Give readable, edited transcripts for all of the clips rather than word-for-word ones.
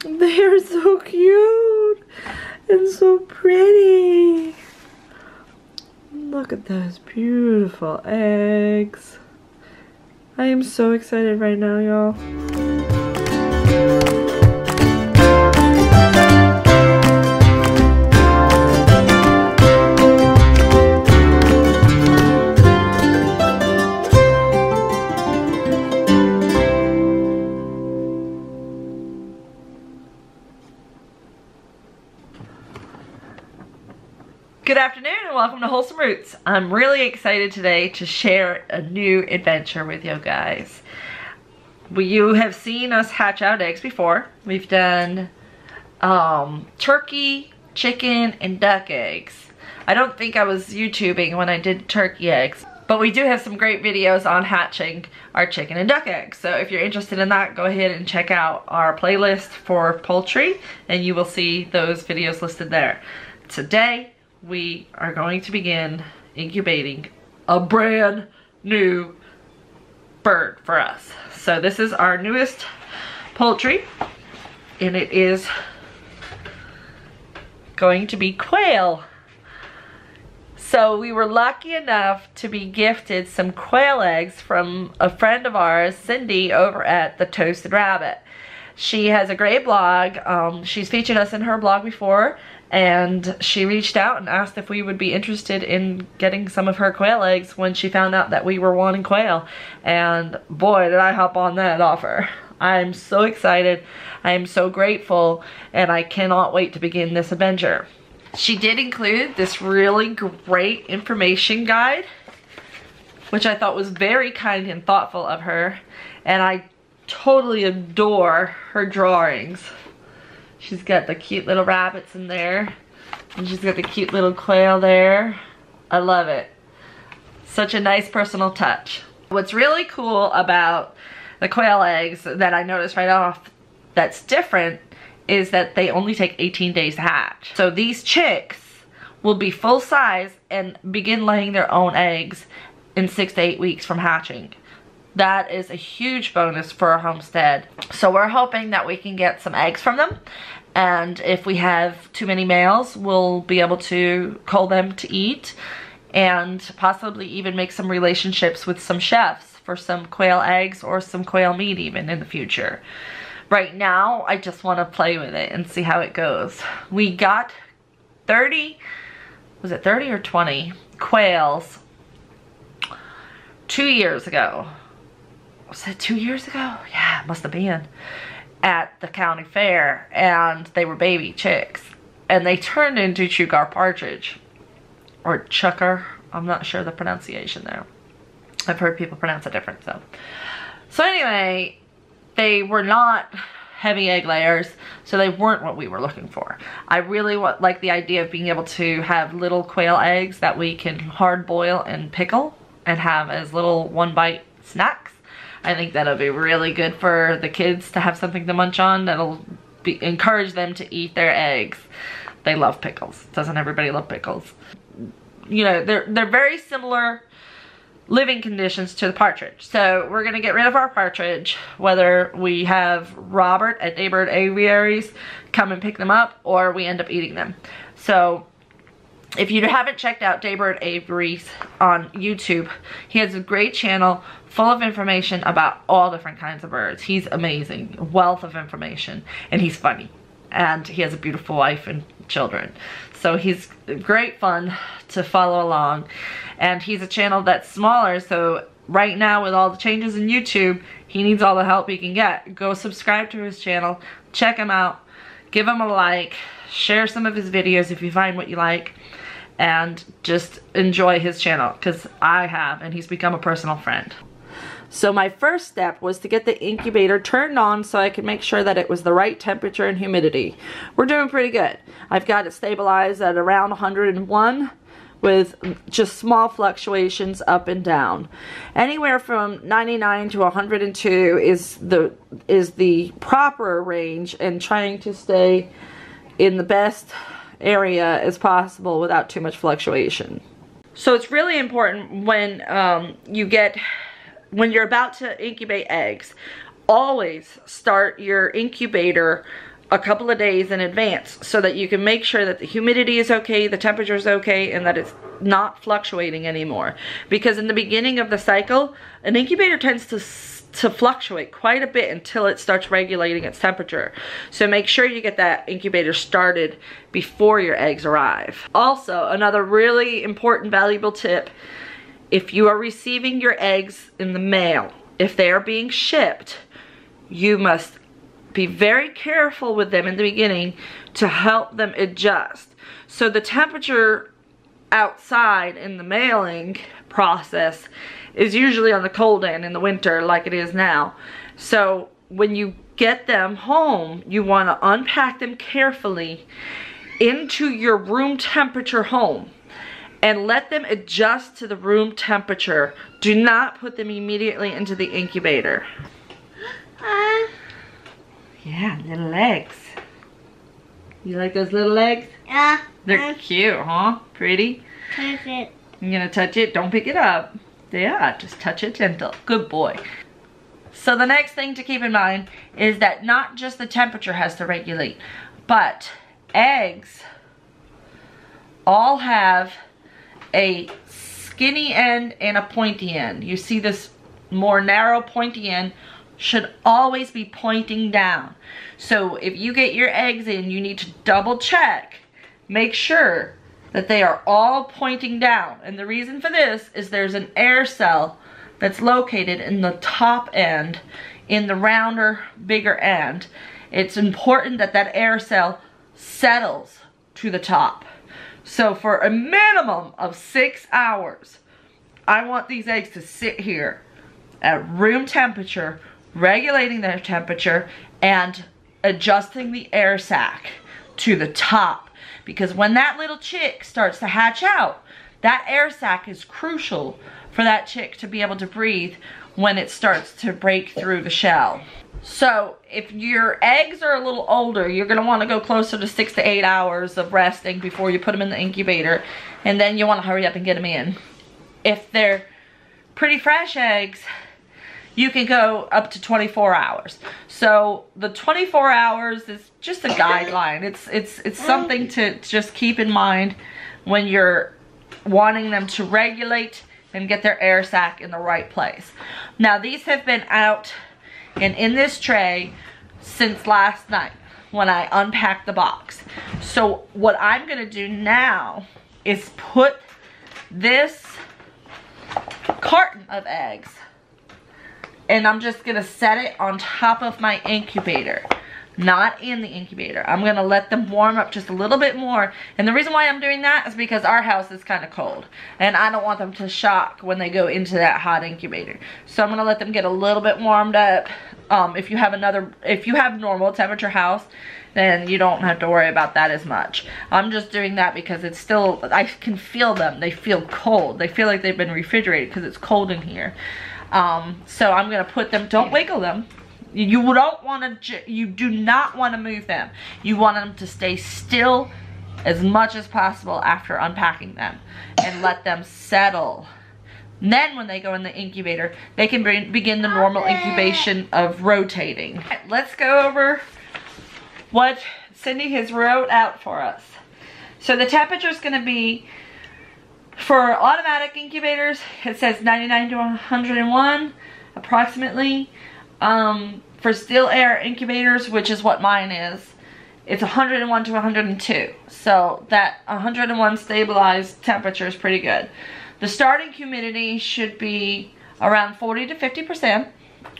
They are so cute and so pretty. Look at those beautiful eggs. I am so excited right now, y'all. Good afternoon and welcome to Wholesome Roots. I'm really excited today to share a new adventure with you guys. You have seen us hatch out eggs before. We've done turkey, chicken, and duck eggs. I don't think I was YouTubing when I did turkey eggs, but we do have some great videos on hatching our chicken and duck eggs. So if you're interested in that, go ahead and check out our playlist for poultry and you will see those videos listed there. Today, we are going to begin incubating a brand new bird for us. So this is our newest poultry and it is going to be quail. So we were lucky enough to be gifted some quail eggs from a friend of ours, Cindy, over at the Toasted Rabbit. She has a great blog. She's featured us in her blog before, and she reached out and asked if we would be interested in getting some of her quail eggs when she found out that we were wanting quail. And boy, did I hop on that offer. I'm so excited. I am so grateful, and I cannot wait to begin this adventure. She did include this really great information guide, which I thought was very kind and thoughtful of her, and I totally adore her drawings. She's got the cute little rabbits in there, and she's got the cute little quail there. I love it. Such a nice personal touch. What's really cool about the quail eggs that I noticed right off that's different is that they only take 18 days to hatch. So these chicks will be full size and begin laying their own eggs in 6 to 8 weeks from hatching. That is a huge bonus for our homestead. So we're hoping that we can get some eggs from them. And if we have too many males, we'll be able to cull them to eat and possibly even make some relationships with some chefs for some quail eggs or some quail meat even in the future. Right now, I just want to play with it and see how it goes. We got 30, was it 30 or 20 quails 2 years ago. Was it 2 years ago? Yeah, it must have been. At the county fair, and they were baby chicks. And they turned into chukar partridge. Or chucker. I'm not sure the pronunciation there. I've heard people pronounce it different, so. So anyway, they were not heavy egg layers, so they weren't what we were looking for. I really like the idea of being able to have little quail eggs that we can hard boil and pickle and have as little one bite snacks. I think that'll be really good for the kids to have something to munch on. That'll encourage them to eat their eggs. They love pickles. Doesn't everybody love pickles? You know, they're very similar living conditions to the partridge. So we're gonna get rid of our partridge, whether we have Robert at Daybird Aviaries come and pick them up or we end up eating them. So if you haven't checked out Daybird Aviaries on YouTube, he has a great channel full of information about all different kinds of birds. He's amazing, a wealth of information, and he's funny. And he has a beautiful wife and children. So he's great fun to follow along. And he's a channel that's smaller, so right now with all the changes in YouTube, he needs all the help he can get. Go subscribe to his channel, check him out, give him a like, share some of his videos if you find what you like, and just enjoy his channel, because I have, and he's become a personal friend. So my first step was to get the incubator turned on so I could make sure that it was the right temperature and humidity. We're doing pretty good. I've got it stabilized at around 101 with just small fluctuations up and down. Anywhere from 99 to 102 is the proper range, and trying to stay in the best area as possible without too much fluctuation. So it's really important when you're about to incubate eggs, always start your incubator a couple of days in advance so that you can make sure that the humidity is okay, the temperature is okay, and that it's not fluctuating anymore. Because in the beginning of the cycle, an incubator tends to fluctuate quite a bit until it starts regulating its temperature. So make sure you get that incubator started before your eggs arrive. Also, another really important, valuable tip, if you are receiving your eggs in the mail, if they are being shipped, you must be very careful with them in the beginning to help them adjust. So the temperature outside in the mailing process is usually on the cold end in the winter like it is now. So when you get them home, you want to unpack them carefully into your room temperature home and let them adjust to the room temperature. Do not put them immediately into the incubator. Yeah, little legs. You like those little legs? Yeah. They're cute, huh? Pretty? Touch it. You gonna touch it? Don't pick it up. Yeah, just touch it gentle. Good boy. So the next thing to keep in mind is that not just the temperature has to regulate, but eggs all have a skinny end and a pointy end. You see this more narrow pointy end should always be pointing down. So if you get your eggs in, you need to double check, make sure that they are all pointing down. And the reason for this is there's an air cell that's located in the top end, in the rounder, bigger end. It's important that that air cell settles to the top. So for a minimum of 6 hours, I want these eggs to sit here at room temperature, regulating their temperature and adjusting the air sac to the top. Because when that little chick starts to hatch out, that air sac is crucial for that chick to be able to breathe when it starts to break through the shell. So if your eggs are a little older, you're going to want to go closer to 6 to 8 hours of resting before you put them in the incubator, and then you want to hurry up and get them in. If they're pretty fresh eggs, you can go up to 24 hours. So the 24 hours is just a guideline. It's something to just keep in mind when you're wanting them to regulate and get their air sac in the right place. Now these have been out and in this tray since last night when I unpacked the box. So what I'm gonna do now is put this carton of eggs, and I'm just gonna set it on top of my incubator, not in the incubator. I'm gonna let them warm up just a little bit more. And the reason why I'm doing that is because our house is kind of cold and I don't want them to shock when they go into that hot incubator. So I'm gonna let them get a little bit warmed up. If you have normal temperature house, then you don't have to worry about that as much. I'm just doing that because it's still, I can feel them. They feel cold. They feel like they've been refrigerated because it's cold in here. So I'm gonna put them, don't wiggle them. You do not want to move them. You want them to stay still as much as possible after unpacking them and let them settle. And then when they go in the incubator, they can begin the normal incubation of rotating. Let's go over what Cindy has wrote out for us. So the temperature is going to be, for automatic incubators, it says 99 to 101 approximately. For still air incubators, which is what mine is, it's 101 to 102. So that 101 stabilized temperature is pretty good. The starting humidity should be around 40 to 50%,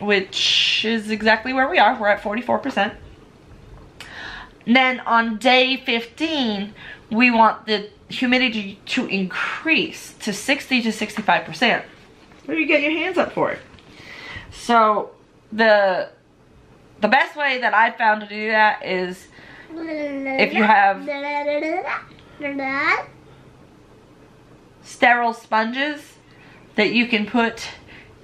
which is exactly where we are. We're at 44%. And then on day 15, we want the humidity to increase to 60 to 65%. Where do you get your hands up for it? So the best way that I've found to do that is if you have sterile sponges that you can put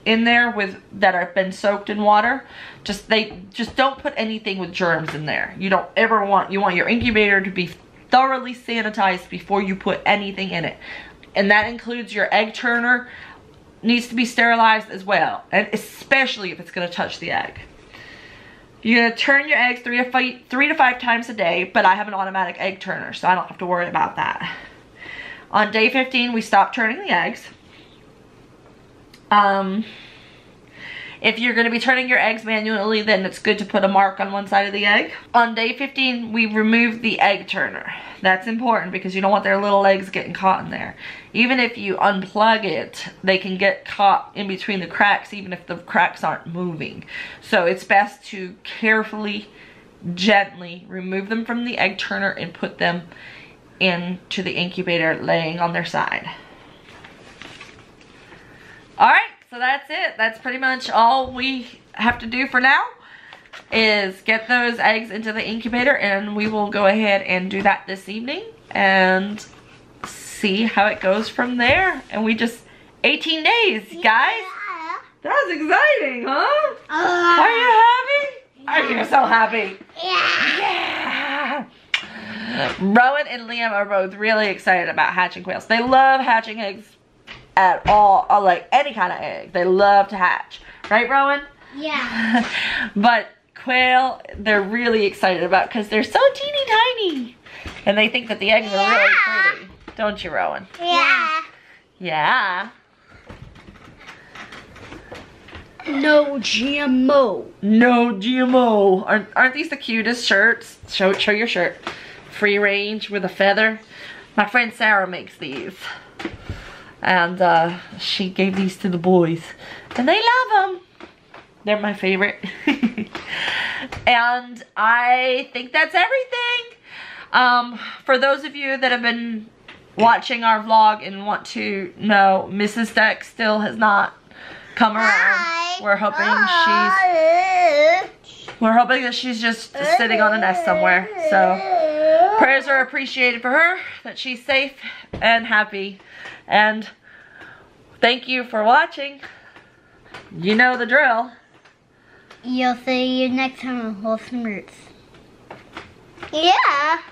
in there that have been soaked in water. Just don't put anything with germs in there. You want your incubator to be thoroughly sanitized before you put anything in it. And that includes your egg turner, needs to be sterilized as well, and especially if it's going to touch the egg. You're gonna turn your eggs 3 to 5 times a day, but I have an automatic egg turner, so I don't have to worry about that. On day 15, we stop turning the eggs. If you're gonna be turning your eggs manually, then it's good to put a mark on one side of the egg. On day 15, we remove the egg turner. That's important because you don't want their little eggs getting caught in there. Even if you unplug it, they can get caught in between the cracks, even if the cracks aren't moving. So it's best to carefully, gently remove them from the egg turner and put them into the incubator laying on their side. All right. So that's it. That's pretty much all we have to do for now, is get those eggs into the incubator, and we will go ahead and do that this evening and see how it goes from there. And we just 18 days, guys. Yeah. That was exciting, huh? Are you happy? Are you so happy? Yeah. Rowan and Liam are both really excited about hatching quails. They love hatching eggs at all, or like any kind of egg. They love to hatch. Right, Rowan? Yeah. But quail, they're really excited about because they're so teeny tiny. And they think that the eggs are really pretty. Don't you, Rowan? Yeah. Yeah. No GMO. No GMO. Aren't these the cutest shirts? Show your shirt. Free range with a feather. My friend Sarah makes these. And she gave these to the boys. And they love them. They're my favorite. And I think that's everything. For those of you that have been watching our vlog and want to know, Mrs. Deck still has not come around. We're hoping that she's just sitting on a nest somewhere. So prayers are appreciated for her, that she's safe and happy. And thank you for watching. You know the drill. You'll see you next time on Wholesome Roots. Yeah.